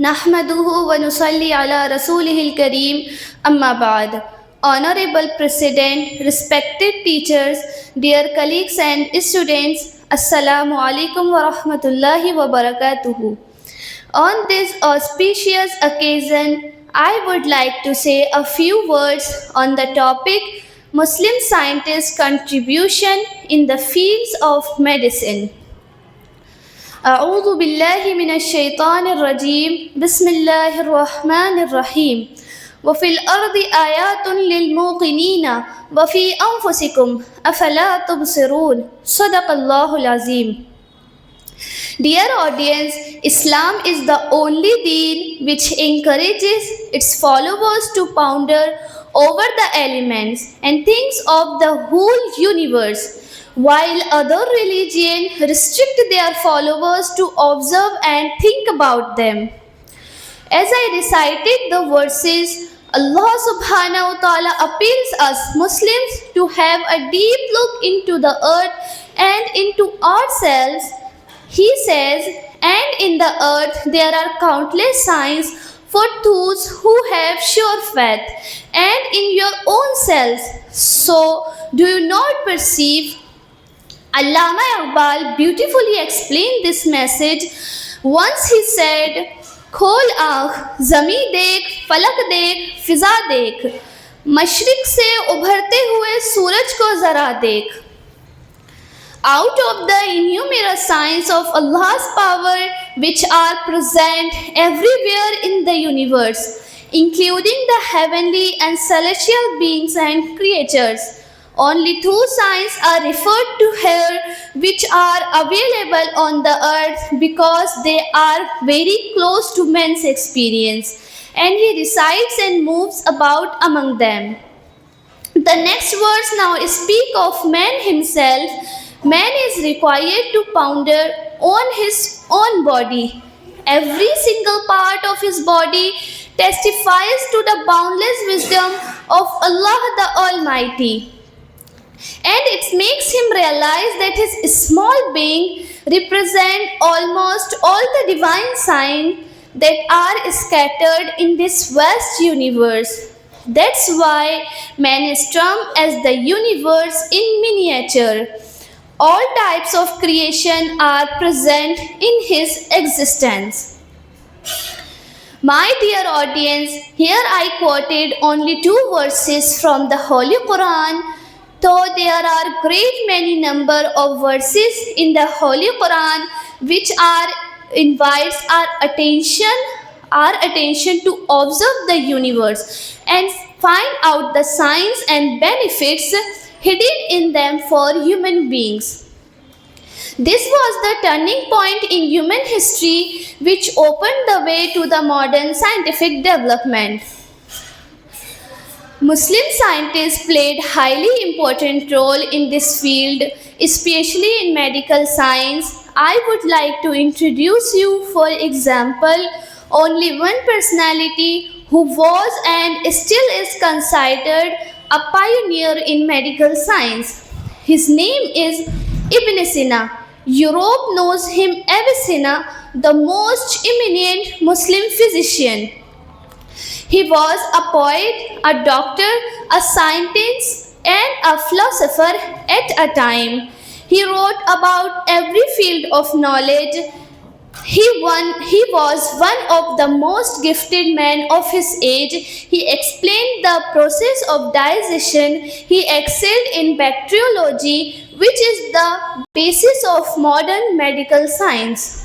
नहमदुहु व नुसल्ली अला रसूलिहिल करीम अम्मा बाद. Honorable President, respected teachers, dear colleagues and students, Assalamu alaikum wa rahmatullahi wa barakatuhu. On this auspicious occasion, I would like to say a few words on the topic Muslim scientists' contribution in the fields of medicine. أعوذ بالله من الشيطان الرجيم بسم الله الرحمن الرحيم وفي الأرض آيات للموقنين وفي أنفسكم أفلا تبصرون صدق الله العظيم. Dear audience, Islam is the only deen which encourages its followers to ponder over the elements and things of the whole universe, while other religions restrict their followers to observe and think about them. As I recited the verses, Allah subhanahu wa ta'ala appeals us Muslims to have a deep look into the earth and into ourselves. He says, and in the earth there are countless signs for those who have sure faith, and in your own selves. So, do you not perceive? Allama Iqbal beautifully explained this message. Once he said, खोल आँख, ज़मी देख, फलक देख, फिजा देख, मशरिक से उभरते हुए सूरज को ज़रा देख. Out of the innumerable signs of Allah's power which are present everywhere in the universe, including the heavenly and celestial beings and creatures, only two signs are referred to here which are available on the earth because they are very close to man's experience, and he resides and moves about among them. The next verse now speak of man himself. Man is required to ponder on his own body. Every single part of his body testifies to the boundless wisdom of Allah the Almighty. And it makes him realize that his small being represents almost all the divine signs that are scattered in this vast universe. That's why man is termed as the universe in miniature. All types of creation are present in his existence. My dear audience, here I quoted only two verses from the Holy Quran, though there are great many number of verses in the Holy Quran which invites our attention to observe the universe and find out the signs and benefits hidden in them for human beings. This was the turning point in human history which opened the way to the modern scientific development. Muslim scientists played highly important role in this field, especially in medical science. I would like to introduce you, for example, only one personality who was and still is considered a pioneer in medical science. His name is Ibn Sina. Europe knows him as Avicenna, the most eminent Muslim physician. He was a poet, a doctor, a scientist, and a philosopher at a time. He wrote about every field of knowledge. He was one of the most gifted men of his age. He explained the process of digestion. He excelled in bacteriology, which is the basis of modern medical science.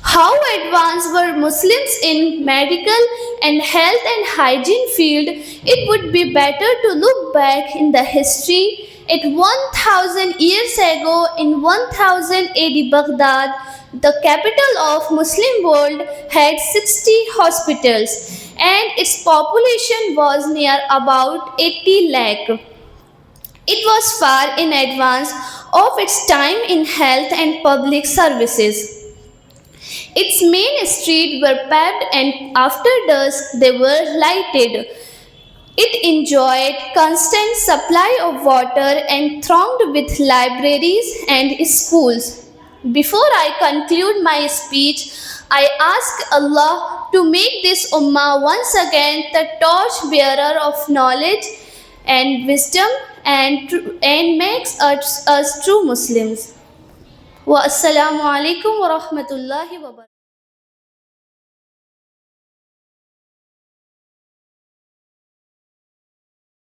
How advanced were Muslims in medical and health and hygiene field? It would be better to look back in the history. At 1000 years ago, in 1000 AD, Baghdad, the capital of Muslim world, had 60 hospitals and its population was near about 80 lakh. It was far in advance of its time in health and public services. Its main streets were paved and after dusk they were lighted. It enjoyed constant supply of water and thronged with libraries and schools. Before I conclude my speech, I ask Allah to make this ummah once again the torch bearer of knowledge and wisdom and makes us true Muslims. Wa assalamu alaikum wa rahmatullahi wa barakatuh.